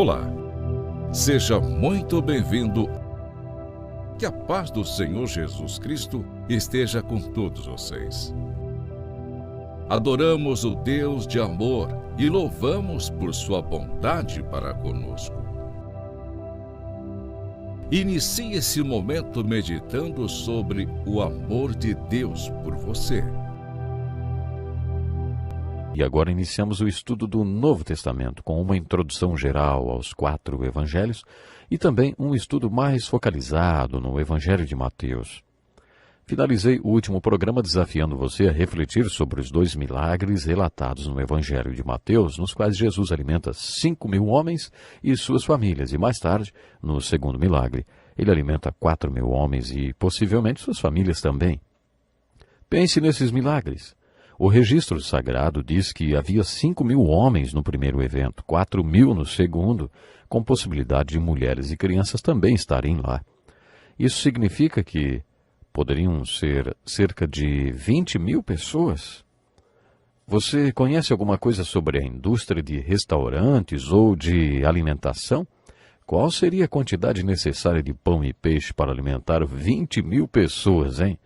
Olá, seja muito bem-vindo. Que a paz do Senhor Jesus Cristo esteja com todos vocês. Adoramos o Deus de amor e louvamos por sua bondade para conosco. Inicie esse momento meditando sobre o amor de Deus por você. E agora iniciamos o estudo do Novo Testamento, com uma introdução geral aos 4 evangelhos e também um estudo mais focalizado no Evangelho de Mateus. Finalizei o último programa desafiando você a refletir sobre os 2 milagres relatados no Evangelho de Mateus, nos quais Jesus alimenta 5.000 homens e suas famílias, e mais tarde, no segundo milagre, ele alimenta 4.000 homens e possivelmente suas famílias também. Pense nesses milagres. O registro sagrado diz que havia 5.000 homens no primeiro evento, 4.000 no segundo, com possibilidade de mulheres e crianças também estarem lá. Isso significa que poderiam ser cerca de 20.000 pessoas. Você conhece alguma coisa sobre a indústria de restaurantes ou de alimentação? Qual seria a quantidade necessária de pão e peixe para alimentar 20.000 pessoas, hein?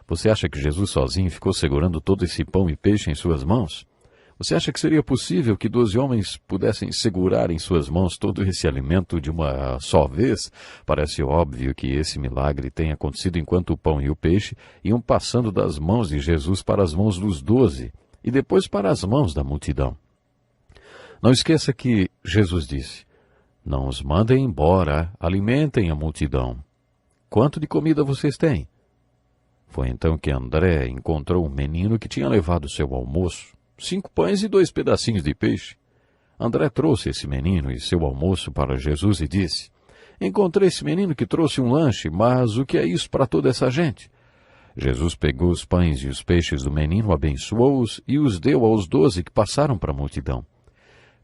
Você acha que Jesus sozinho ficou segurando todo esse pão e peixe em suas mãos? Você acha que seria possível que 12 homens pudessem segurar em suas mãos todo esse alimento de uma só vez? Parece óbvio que esse milagre tenha acontecido enquanto o pão e o peixe iam passando das mãos de Jesus para as mãos dos 12 e depois para as mãos da multidão. Não esqueça que Jesus disse: "Não os mandem embora, alimentem a multidão. Quanto de comida vocês têm?" Foi então que André encontrou um menino que tinha levado seu almoço, 5 pães e 2 pedacinhos de peixe. André trouxe esse menino e seu almoço para Jesus e disse: "Encontrei esse menino que trouxe um lanche, mas o que é isso para toda essa gente?" Jesus pegou os pães e os peixes do menino, abençoou-os e os deu aos 12 que passaram para a multidão.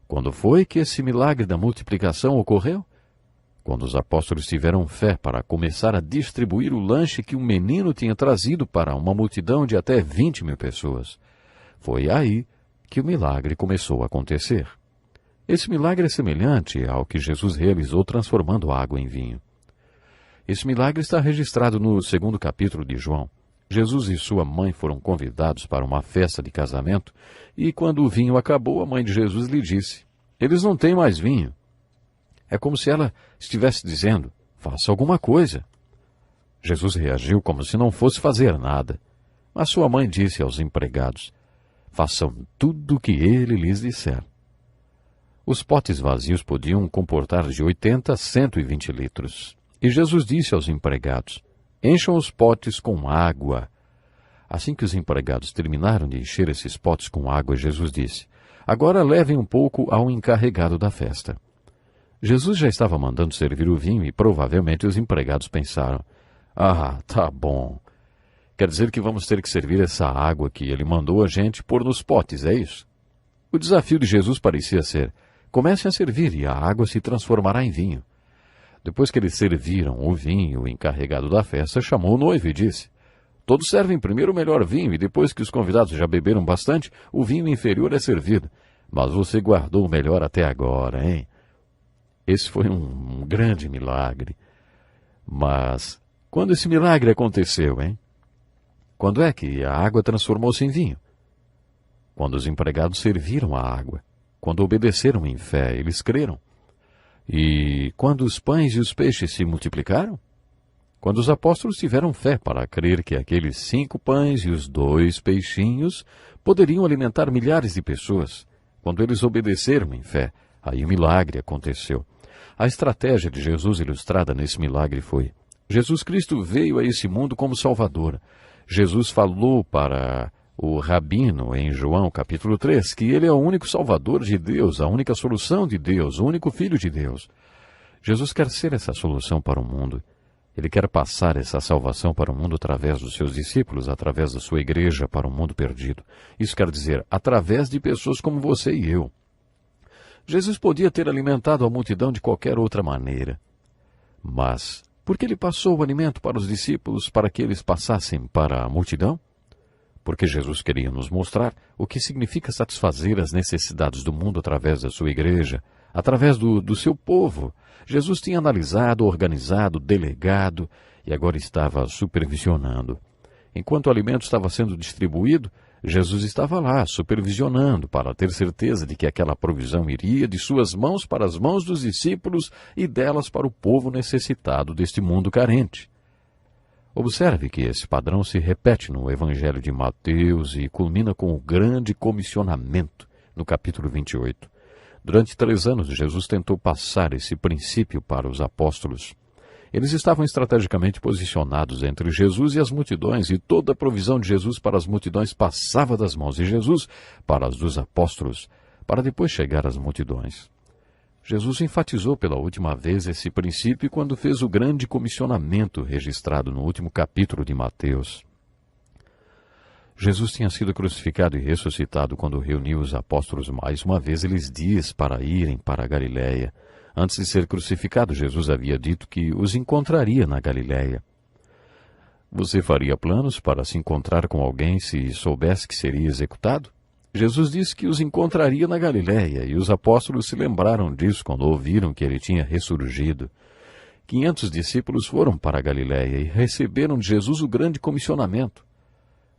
Quando foi que esse milagre da multiplicação ocorreu? Quando os apóstolos tiveram fé para começar a distribuir o lanche que o menino tinha trazido para uma multidão de até 20.000 pessoas. Foi aí que o milagre começou a acontecer. Esse milagre é semelhante ao que Jesus realizou transformando a água em vinho. Esse milagre está registrado no 2º capítulo de João. Jesus e sua mãe foram convidados para uma festa de casamento e quando o vinho acabou, a mãe de Jesus lhe disse: "Eles não têm mais vinho." É como se ela estivesse dizendo: "Faça alguma coisa." Jesus reagiu como se não fosse fazer nada. Mas sua mãe disse aos empregados: "Façam tudo o que ele lhes disser." Os potes vazios podiam comportar de 80 a 120 litros. E Jesus disse aos empregados: "Encham os potes com água." Assim que os empregados terminaram de encher esses potes com água, Jesus disse: "Agora levem um pouco ao encarregado da festa." Jesus já estava mandando servir o vinho e provavelmente os empregados pensaram: "Ah, tá bom. Quer dizer que vamos ter que servir essa água que ele mandou a gente pôr nos potes, é isso?" O desafio de Jesus parecia ser: comecem a servir e a água se transformará em vinho. Depois que eles serviram o vinho, o encarregado da festa chamou o noivo e disse: "Todos servem primeiro o melhor vinho e depois que os convidados já beberam bastante, o vinho inferior é servido. Mas você guardou o melhor até agora, hein?" Esse foi um grande milagre. Mas quando esse milagre aconteceu, hein? Quando é que a água transformou-se em vinho? Quando os empregados serviram a água. Quando obedeceram em fé, eles creram. E quando os pães e os peixes se multiplicaram? Quando os apóstolos tiveram fé para crer que aqueles 5 pães e os 2 peixinhos poderiam alimentar milhares de pessoas. Quando eles obedeceram em fé, aí o milagre aconteceu. A estratégia de Jesus ilustrada nesse milagre foi: Jesus Cristo veio a esse mundo como Salvador. Jesus falou para o rabino em João capítulo 3 que ele é o único Salvador de Deus, a única solução de Deus, o único Filho de Deus. Jesus quer ser essa solução para o mundo. Ele quer passar essa salvação para o mundo através dos seus discípulos, através da sua igreja para o mundo perdido. Isso quer dizer, através de pessoas como você e eu. Jesus podia ter alimentado a multidão de qualquer outra maneira. Mas por que ele passou o alimento para os discípulos para que eles passassem para a multidão? Porque Jesus queria nos mostrar o que significa satisfazer as necessidades do mundo através da sua igreja, através do seu povo. Jesus tinha analisado, organizado, delegado e agora estava supervisionando. Enquanto o alimento estava sendo distribuído, Jesus estava lá, supervisionando, para ter certeza de que aquela provisão iria de suas mãos para as mãos dos discípulos e delas para o povo necessitado deste mundo carente. Observe que esse padrão se repete no Evangelho de Mateus e culmina com o grande comissionamento, no capítulo 28. Durante 3 anos, Jesus tentou passar esse princípio para os apóstolos. Eles estavam estrategicamente posicionados entre Jesus e as multidões, e toda a provisão de Jesus para as multidões passava das mãos de Jesus para as dos apóstolos, para depois chegar às multidões. Jesus enfatizou pela última vez esse princípio quando fez o grande comissionamento registrado no último capítulo de Mateus. Jesus tinha sido crucificado e ressuscitado quando reuniu os apóstolos mais uma vez e lhes diz para irem para a Galiléia. Antes de ser crucificado, Jesus havia dito que os encontraria na Galiléia. Você faria planos para se encontrar com alguém se soubesse que seria executado? Jesus disse que os encontraria na Galiléia, e os apóstolos se lembraram disso quando ouviram que ele tinha ressurgido. 500 discípulos foram para a Galiléia e receberam de Jesus o grande comissionamento.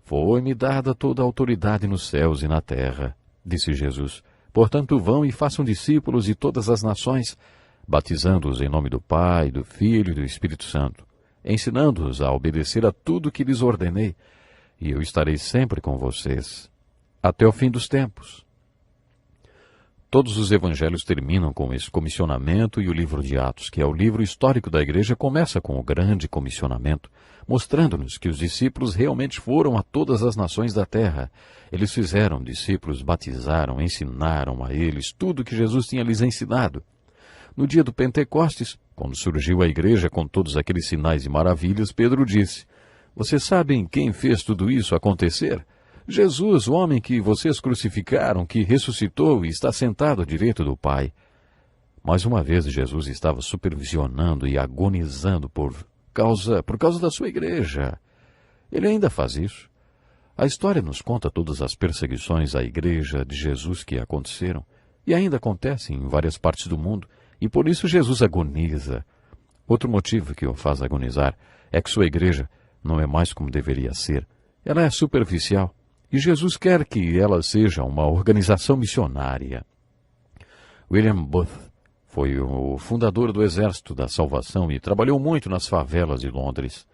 Foi-me dada toda a autoridade nos céus e na terra, disse Jesus. Portanto, vão e façam discípulos de todas as nações, batizando-os em nome do Pai, do Filho e do Espírito Santo, ensinando-os a obedecer a tudo que lhes ordenei, e eu estarei sempre com vocês, até o fim dos tempos. Todos os evangelhos terminam com esse comissionamento, e o livro de Atos, que é o livro histórico da igreja, começa com o grande comissionamento, mostrando-nos que os discípulos realmente foram a todas as nações da terra. Eles fizeram discípulos, batizaram, ensinaram a eles tudo que Jesus tinha lhes ensinado. No dia do Pentecostes, quando surgiu a igreja com todos aqueles sinais e maravilhas, Pedro disse: "Vocês sabem quem fez tudo isso acontecer? Jesus, o homem que vocês crucificaram, que ressuscitou e está sentado à direita do Pai." Mais uma vez, Jesus estava supervisionando e agonizando por causa da sua igreja. Ele ainda faz isso. A história nos conta todas as perseguições à igreja de Jesus que aconteceram, e ainda acontecem em várias partes do mundo, e por isso Jesus agoniza. Outro motivo que o faz agonizar é que sua igreja não é mais como deveria ser. Ela é superficial. E Jesus quer que ela seja uma organização missionária. William Booth foi o fundador do Exército da Salvação e trabalhou muito nas favelas de Londres.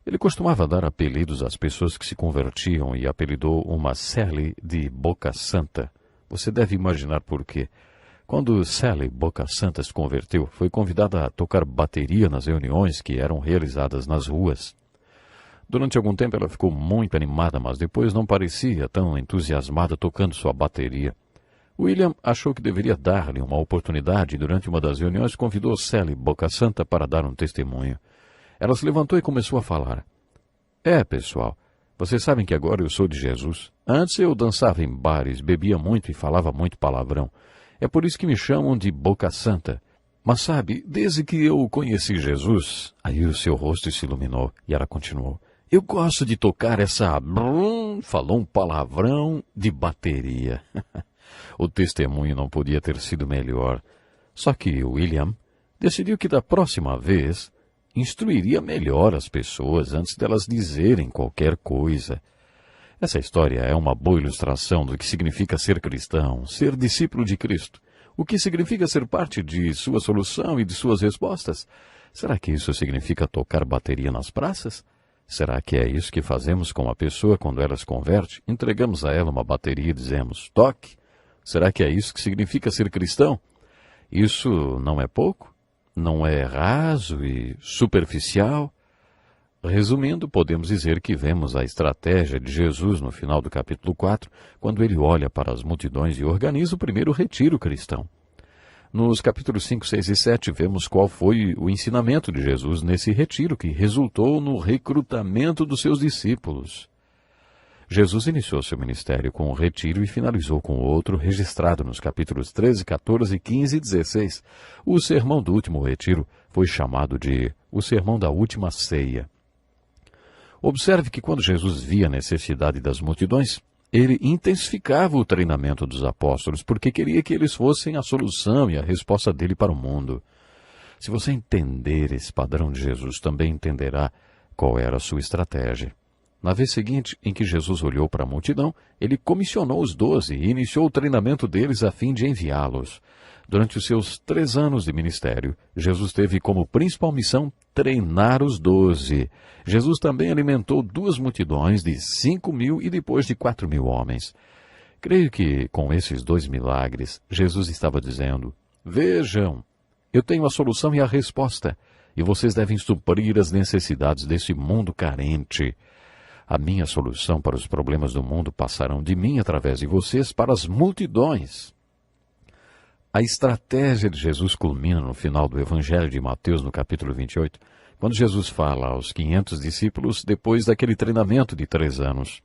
Ele costumava dar apelidos às pessoas que se convertiam e apelidou uma Sally de Boca Santa. Você deve imaginar por quê. Quando Sally Boca Santa se converteu, foi convidada a tocar bateria nas reuniões que eram realizadas nas ruas. Durante algum tempo ela ficou muito animada, mas depois não parecia tão entusiasmada tocando sua bateria. William achou que deveria dar-lhe uma oportunidade e durante uma das reuniões convidou Sally Boca Santa para dar um testemunho. Ela se levantou e começou a falar. Pessoal, vocês sabem que agora eu sou de Jesus. Antes eu dançava em bares, bebia muito e falava muito palavrão. É por isso que me chamam de Boca Santa. Mas sabe, desde que eu conheci Jesus..." Aí o seu rosto se iluminou e ela continuou. "Eu gosto de tocar essa..." Falou um palavrão de bateria. O testemunho não podia ter sido melhor. Só que William decidiu que da próxima vez instruiria melhor as pessoas antes delas dizerem qualquer coisa. Essa história é uma boa ilustração do que significa ser cristão, ser discípulo de Cristo. O que significa ser parte de sua solução e de suas respostas? Será que isso significa tocar bateria nas praças? Será que é isso que fazemos com a pessoa quando ela se converte? Entregamos a ela uma bateria e dizemos, toque? Será que é isso que significa ser cristão? Isso não é pouco? Não é raso e superficial? Resumindo, podemos dizer que vemos a estratégia de Jesus no final do capítulo 4, quando ele olha para as multidões e organiza o primeiro retiro cristão. Nos capítulos 5, 6 e 7, vemos qual foi o ensinamento de Jesus nesse retiro que resultou no recrutamento dos seus discípulos. Jesus iniciou seu ministério com um retiro e finalizou com outro, registrado nos capítulos 13, 14, 15 e 16. O sermão do último retiro foi chamado de o Sermão da Última Ceia. Observe que quando Jesus via a necessidade das multidões, ele intensificava o treinamento dos apóstolos, porque queria que eles fossem a solução e a resposta dele para o mundo. Se você entender esse padrão de Jesus, também entenderá qual era a sua estratégia. Na vez seguinte em que Jesus olhou para a multidão, ele comissionou os 12 e iniciou o treinamento deles a fim de enviá-los. Durante os seus 3 anos de ministério, Jesus teve como principal missão treinar os 12. Jesus também alimentou 2 multidões de 5.000 e depois de 4.000 homens. Creio que, com esses 2 milagres, Jesus estava dizendo: vejam, eu tenho a solução e a resposta, e vocês devem suprir as necessidades desse mundo carente. A minha solução para os problemas do mundo passarão de mim através de vocês para as multidões. A estratégia de Jesus culmina no final do Evangelho de Mateus, no capítulo 28, quando Jesus fala aos 500 discípulos depois daquele treinamento de 3 anos.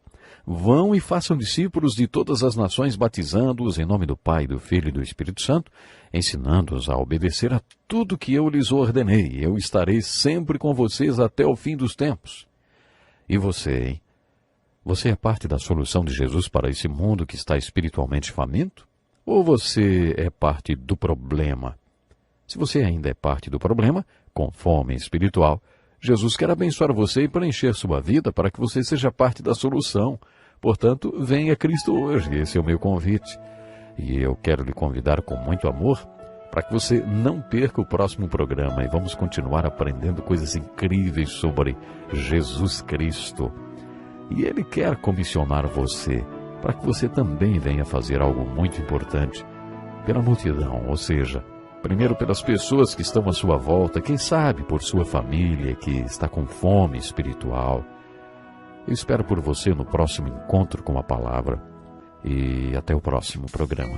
Vão e façam discípulos de todas as nações, batizando-os em nome do Pai, do Filho e do Espírito Santo, ensinando-os a obedecer a tudo que eu lhes ordenei. Eu estarei sempre com vocês até o fim dos tempos. E você, hein? Você é parte da solução de Jesus para esse mundo que está espiritualmente faminto? Ou você é parte do problema? Se você ainda é parte do problema, com fome espiritual, Jesus quer abençoar você e preencher sua vida para que você seja parte da solução. Portanto, venha a Cristo hoje, esse é o meu convite. E eu quero lhe convidar com muito amor para que você não perca o próximo programa e vamos continuar aprendendo coisas incríveis sobre Jesus Cristo. E Ele quer comissionar você para que você também venha fazer algo muito importante pela multidão, ou seja, primeiro pelas pessoas que estão à sua volta, quem sabe por sua família que está com fome espiritual. Eu espero por você no próximo encontro com a palavra e até o próximo programa.